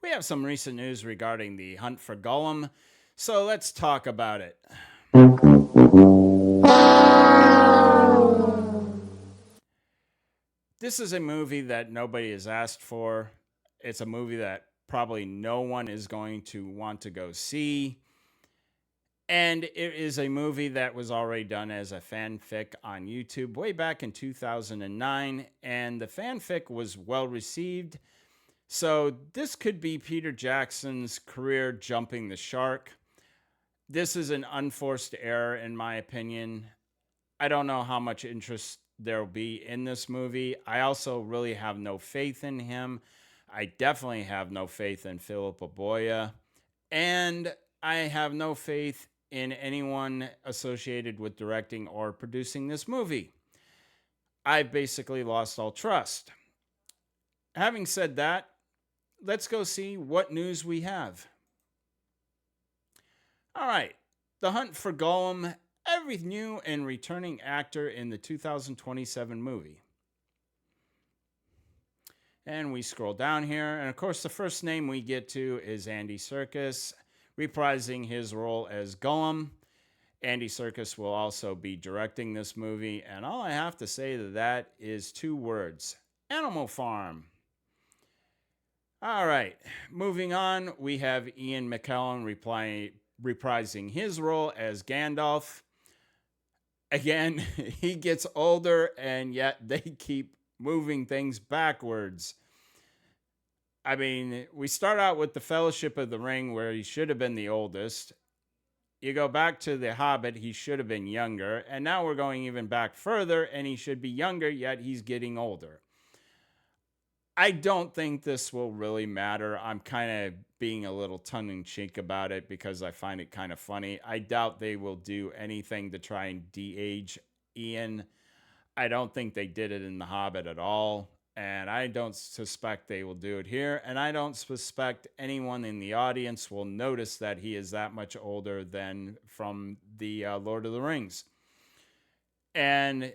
We have some recent news regarding the Hunt for Gollum, so let's talk about it. This is a movie that nobody has asked for. It's a movie that probably no one is going to want to go see. And it is a movie that was already done as a fanfic on YouTube way back in 2009, and the fanfic was well received. So, this could be Peter Jackson's career jumping the shark. This is an unforced error, in my opinion. I don't know how much interest there will be in this movie. I also really have no faith in him. I definitely have no faith in Philip Aboya. And I have no faith in anyone associated with directing or producing this movie. I've basically lost all trust. Having said that, let's go see what news we have. All right. The Hunt for Gollum, every new and returning actor in the 2027 movie. And we scroll down here. And of course, the first name we get to is Andy Serkis, reprising his role as Gollum. Andy Serkis will also be directing this movie. And all I have to say to that is two words: Animal Farm. All right. Moving on, we have Ian McKellen reprising his role as Gandalf. Again, he gets older, and yet they keep moving things backwards. I mean, we start out with the Fellowship of the Ring, where he should have been the oldest. You go back to The Hobbit, he should have been younger. And now we're going even back further, and he should be younger, yet he's getting older. I don't think this will really matter. I'm kind of being a little tongue-in-cheek about it because I find it kind of funny. I doubt they will do anything to try and de-age Ian. I don't think they did it in The Hobbit at all. And I don't suspect they will do it here. And I don't suspect anyone in the audience will notice that he is that much older than from the Lord of the Rings. And,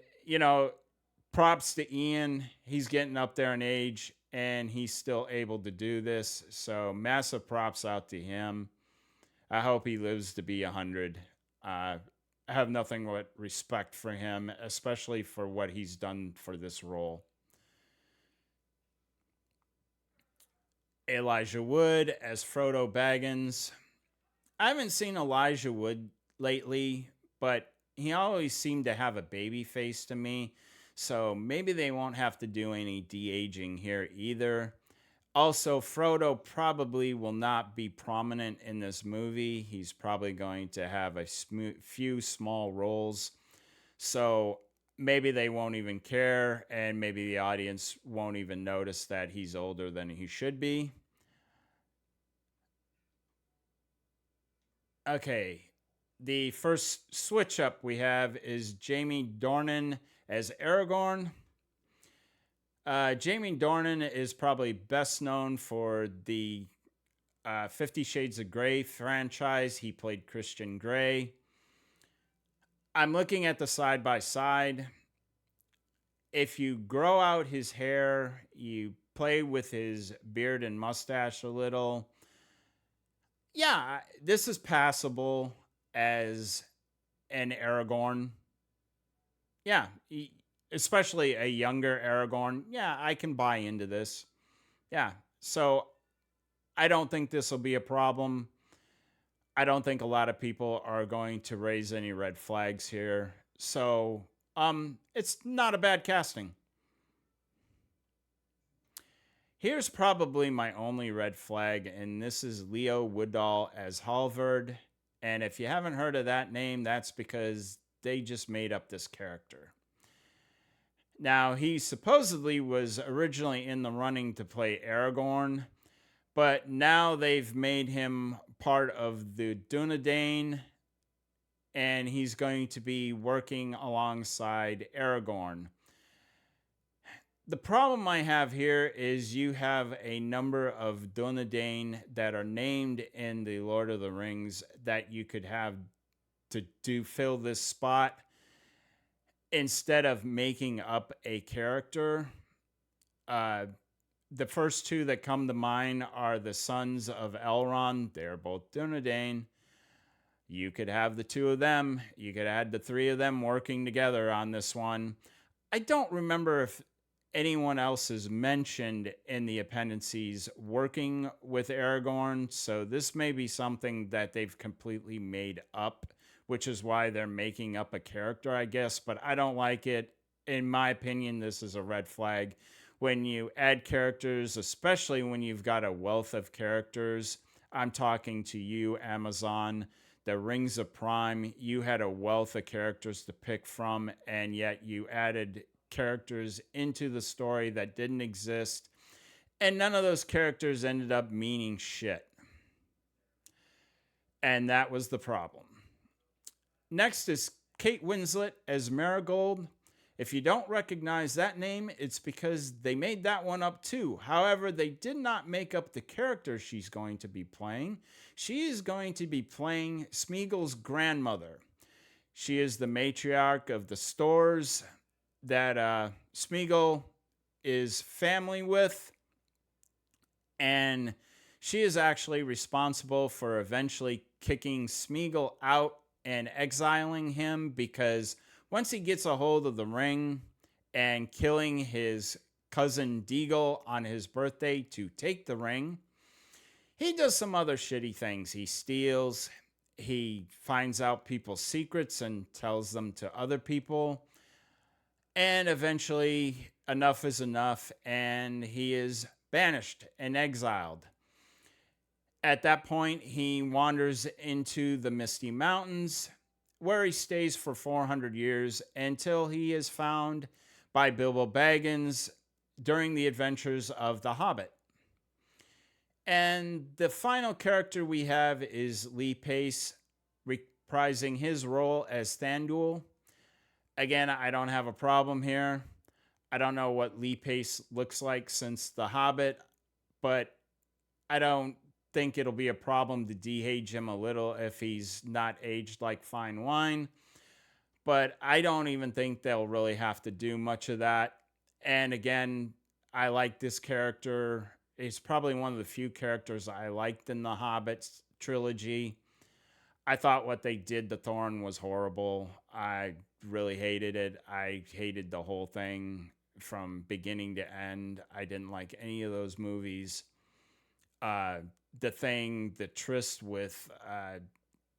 props to Ian. He's getting up there in age and he's still able to do this. So massive props out to him. I hope he lives to be 100. I have nothing but respect for him, especially for what he's done for this role. Elijah Wood as Frodo Baggins. I haven't seen Elijah Wood lately, but he always seemed to have a baby face to me. So maybe they won't have to do any de-aging here either. Also, Frodo probably will not be prominent in this movie. He's probably going to have a few small roles. So maybe they won't even care, and maybe the audience won't even notice that he's older than he should be. Okay, the first switch up we have is Jamie Dornan as Aragorn. Jamie Dornan is probably best known for the 50 Shades of Grey franchise. He played Christian Grey. I'm looking at the side by side. If you grow out his hair, you play with his beard and mustache a little, yeah, this is passable as an Aragorn. Yeah, especially a younger Aragorn. Yeah, I can buy into this. Yeah, so I don't think this will be a problem. I don't think a lot of people are going to raise any red flags here. So, it's not a bad casting. Here's probably my only red flag, and this is Leo Woodall as Halvard. And if you haven't heard of that name, that's because they just made up this character. Now, he supposedly was originally in the running to play Aragorn, but now they've made him part of the Dunedain, and he's going to be working alongside Aragorn. The problem I have here is you have a number of Dunedain that are named in the Lord of the Rings that you could have to fill this spot instead of making up a character. The first two that come to mind are the sons of Elrond. They're both Dunedain. You could have the two of them. You could add the three of them working together on this one. I don't remember if anyone else is mentioned in the appendices working with Aragorn, so this may be something that they've completely made up, which is why they're making up a character, I guess, but I don't like it. In my opinion, this is a red flag. When you add characters, especially when you've got a wealth of characters, I'm talking to you, Amazon, the Rings of Prime, you had a wealth of characters to pick from, and yet you added characters into the story that didn't exist, and none of those characters ended up meaning shit. And that was the problem. Next is Kate Winslet as Marigold. If you don't recognize that name, it's because they made that one up too. However, they did not make up the character she's going to be playing. She is going to be playing Smeagol's grandmother. She is the matriarch of the stores that Smeagol is family with, and she is actually responsible for eventually kicking Smeagol out and exiling him, because once he gets a hold of the ring and killing his cousin Deagle on his birthday to take the ring, he does some other shitty things. He steals, he finds out people's secrets and tells them to other people, and eventually enough is enough and he is banished and exiled. At that point, he wanders into the Misty Mountains, where he stays for 400 years until he is found by Bilbo Baggins during the adventures of The Hobbit. And the final character we have is Lee Pace, reprising his role as Thranduil. Again, I don't have a problem here. I don't know what Lee Pace looks like since The Hobbit, but I don't think it'll be a problem to de-age him a little if he's not aged like fine wine. But I don't even think they'll really have to do much of that. And again, I like this character. He's probably one of the few characters I liked in the Hobbit trilogy. I thought what they did to Thorin was horrible. I really hated it. I hated the whole thing from beginning to end. I didn't like any of those movies. The tryst with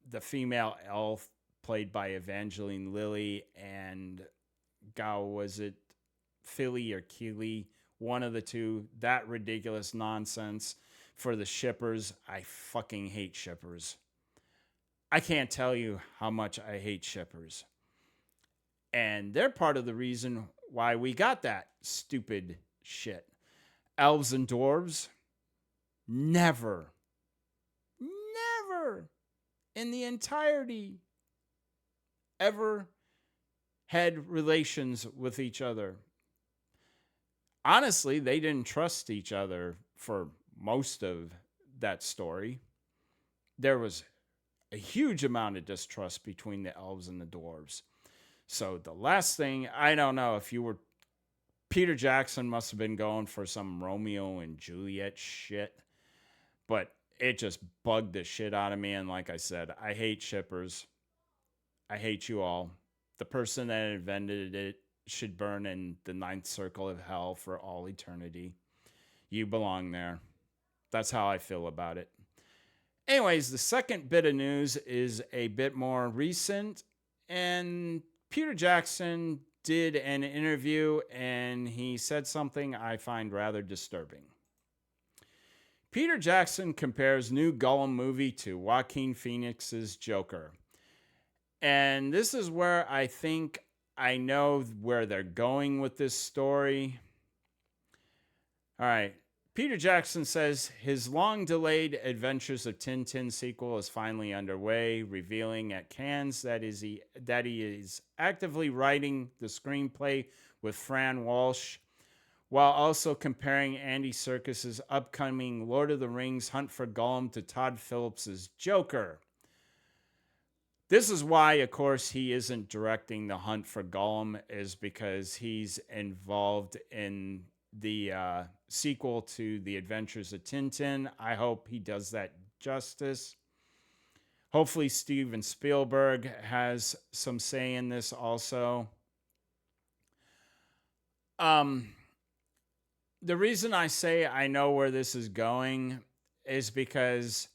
the female elf played by Evangeline Lilly and was it Philly or Keely? One of the two. That ridiculous nonsense for the shippers. I fucking hate shippers. I can't tell you how much I hate shippers. And they're part of the reason why we got that stupid shit. Elves and dwarves, never in the entirety ever had relations with each other. Honestly, they didn't trust each other for most of that story. There was a huge amount of distrust between the elves and the dwarves. So the last thing, I don't know if you were, Peter Jackson must have been going for some Romeo and Juliet shit, but it just bugged the shit out of me. And like I said, I hate shippers. I hate you all. The person that invented it should burn in the ninth circle of hell for all eternity. You belong there. That's how I feel about it. Anyways, the second bit of news is a bit more recent, and Peter Jackson did an interview and he said something I find rather disturbing. Peter Jackson compares new Gollum movie to Joaquin Phoenix's Joker. And this is where I think I know where they're going with this story. All right. Peter Jackson says his long-delayed Adventures of Tintin sequel is finally underway, revealing at Cannes that he is actively writing the screenplay with Fran Walsh, while also comparing Andy Serkis' upcoming Lord of the Rings Hunt for Gollum to Todd Phillips' Joker. This is why, of course, he isn't directing the Hunt for Gollum, is because he's involved in the sequel to The Adventures of Tintin. I hope he does that justice. Hopefully Steven Spielberg has some say in this also. The reason I say I know where this is going is because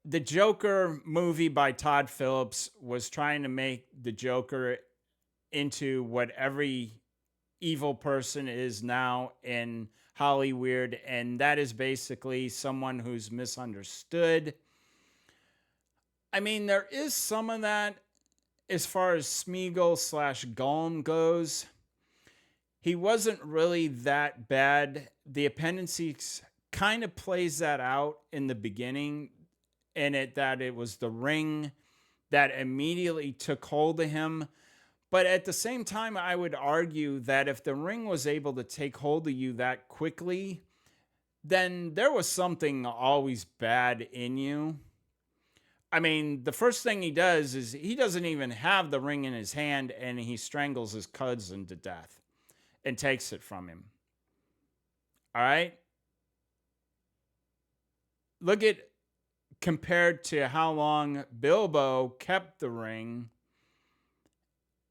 the Joker movie by Todd Phillips was trying to make the Joker into what every evil person is now in Hollywood, and that is basically someone who's misunderstood. I mean, there is some of that as far as Smeagol / Gollum goes. He wasn't really that bad. The appendices kind of plays that out in the beginning, in it that it was the ring that immediately took hold of him. But at the same time, I would argue that if the ring was able to take hold of you that quickly, then there was something always bad in you. I mean, the first thing he does is he doesn't even have the ring in his hand, and he strangles his cousin to death and takes it from him. All right? Look at, compared to how long Bilbo kept the ring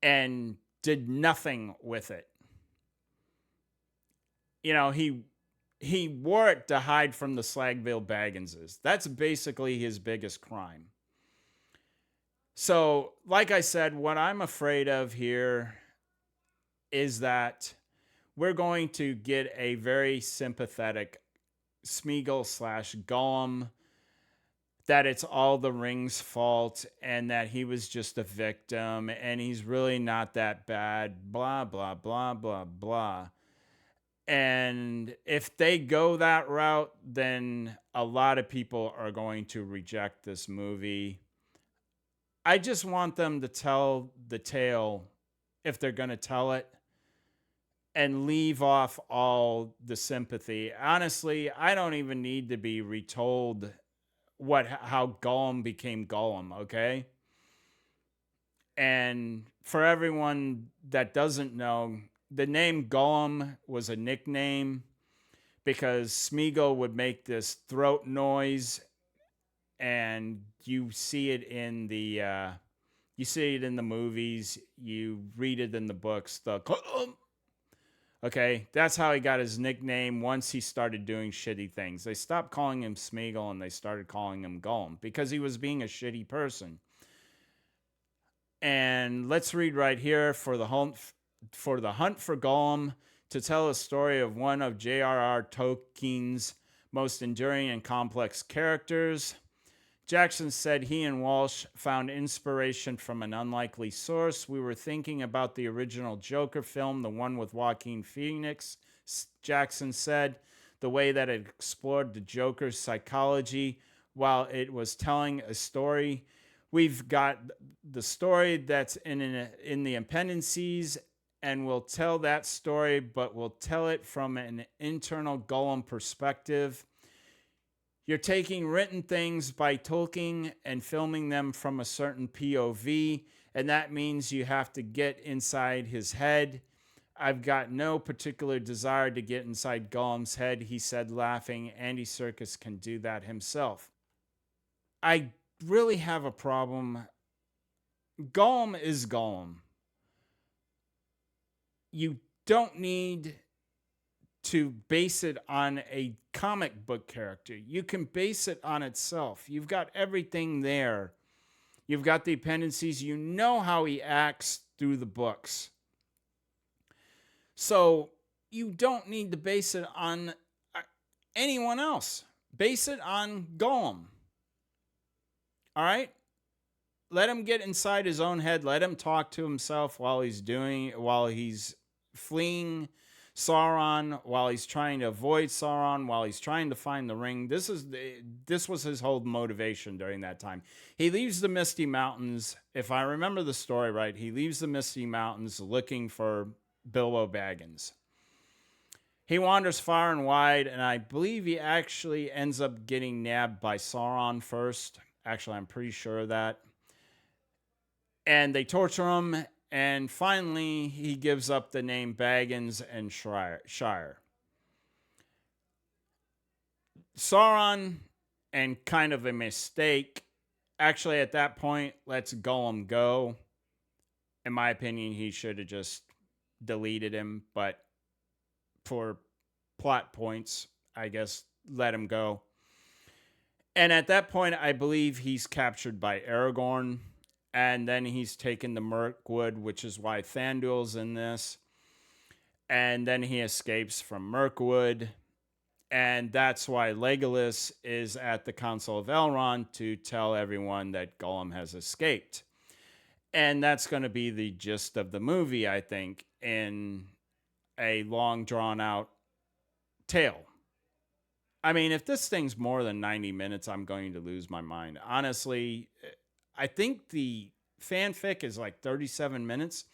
and did nothing with it. You know, he wore it to hide from the Slagville Bagginses. That's basically his biggest crime. So, like I said, what I'm afraid of here is that we're going to get a very sympathetic Smeagol / Gollum, that it's all the ring's fault and that he was just a victim and he's really not that bad, blah, blah, blah, blah, blah. And if they go that route, then a lot of people are going to reject this movie. I just want them to tell the tale, if they're going to tell it, and leave off all the sympathy. Honestly, I don't even need to be retold how Gollum became Gollum, okay? And for everyone that doesn't know, the name Gollum was a nickname because Smeagol would make this throat noise, and you see it in the movies, you read it in the books, the Gollum. Okay, that's how he got his nickname once he started doing shitty things. They stopped calling him Smeagol and they started calling him Gollum because he was being a shitty person. And let's read right here for the Hunt for Gollum, to tell a story of one of J.R.R. Tolkien's most enduring and complex characters. Jackson said he and Walsh found inspiration from an unlikely source. We were thinking about the original Joker film, the one with Joaquin Phoenix. Jackson said the way that it explored the Joker's psychology while it was telling a story. We've got the story that's in the appendices, and we'll tell that story, but we'll tell it from an internal Gollum perspective. You're taking written things by Tolkien and filming them from a certain POV, and that means you have to get inside his head. I've got no particular desire to get inside Gollum's head, he said, laughing. Andy Serkis can do that himself. I really have a problem. Gollum is Gollum. You don't need to base it on a comic book character. You can base it on itself. You've got everything there. You've got the appendices. You know how he acts through the books. So you don't need to base it on anyone else. Base it on Gollum. All right? Let him get inside his own head. Let him talk to himself while he's fleeing Sauron, while he's trying to avoid Sauron, while he's trying to find the ring. This was his whole motivation during that time. He leaves the Misty Mountains. If I remember the story right, he leaves the Misty Mountains looking for Bilbo Baggins. He wanders far and wide, and I believe he actually ends up getting nabbed by Sauron first. Actually, I'm pretty sure of that. And they torture him, And finally, he gives up the name Baggins and Shire. Sauron, and kind of a mistake. Actually, at that point, lets Gollum go. In my opinion, he should have just deleted him, but for plot points, I guess, let him go. And at that point, I believe he's captured by Aragorn, and then he's taken to Mirkwood, which is why Thranduil's in this. And then he escapes from Mirkwood, and that's why Legolas is at the Council of Elrond to tell everyone that Gollum has escaped. And that's going to be the gist of the movie, I think, in a long, drawn-out tale. I mean, if this thing's more than 90 minutes, I'm going to lose my mind. Honestly, I think the fanfic is like 37 minutes.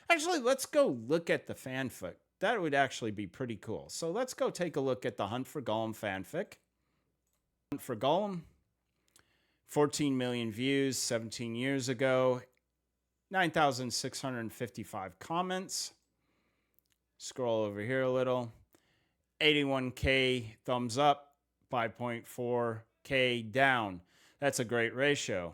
Actually, let's go look at the fanfic. That would actually be pretty cool. So let's go take a look at the Hunt for Gollum fanfic. Hunt for Gollum, 14 million views 17 years ago, 9,655 comments. Scroll over here a little. 81K thumbs up, 5.4K down. That's a great ratio.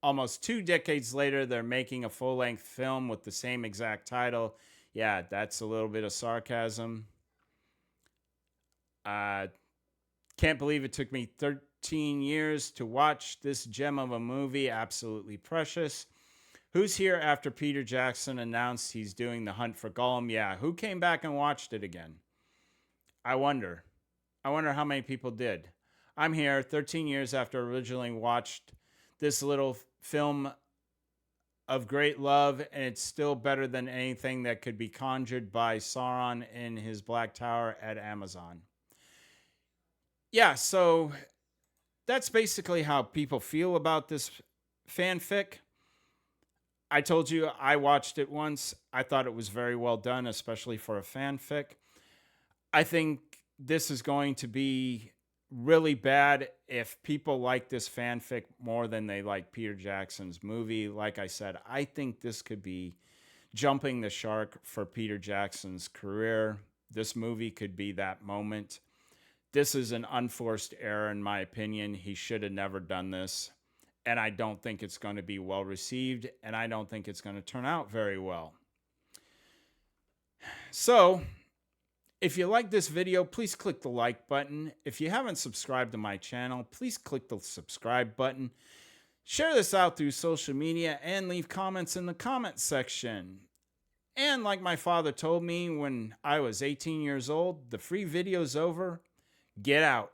Almost 2 decades later, they're making a full-length film with the same exact title. Yeah, that's a little bit of sarcasm. Can't believe it took me 13 years to watch this gem of a movie. Absolutely precious. Who's here after Peter Jackson announced he's doing The Hunt for Gollum? Yeah, who came back and watched it again? I wonder. I wonder how many people did. I'm here 13 years after originally watched this little film of great love, and it's still better than anything that could be conjured by Sauron in his Black Tower at Amazon. Yeah, so that's basically how people feel about this fanfic. I told you I watched it once. I thought it was very well done, especially for a fanfic. I think this is going to be really bad if people like this fanfic more than they like Peter Jackson's movie. Like I said, I think this could be jumping the shark for Peter Jackson's career. This movie could be that moment. This is an unforced error, in my opinion. He should have never done this. And I don't think it's going to be well received, and I don't think it's going to turn out very well. So, if you like this video, please click the like button. If you haven't subscribed to my channel, please click the subscribe button. Share this out through social media and leave comments in the comments section. And like my father told me when I was 18 years old, the free video's over. Get out.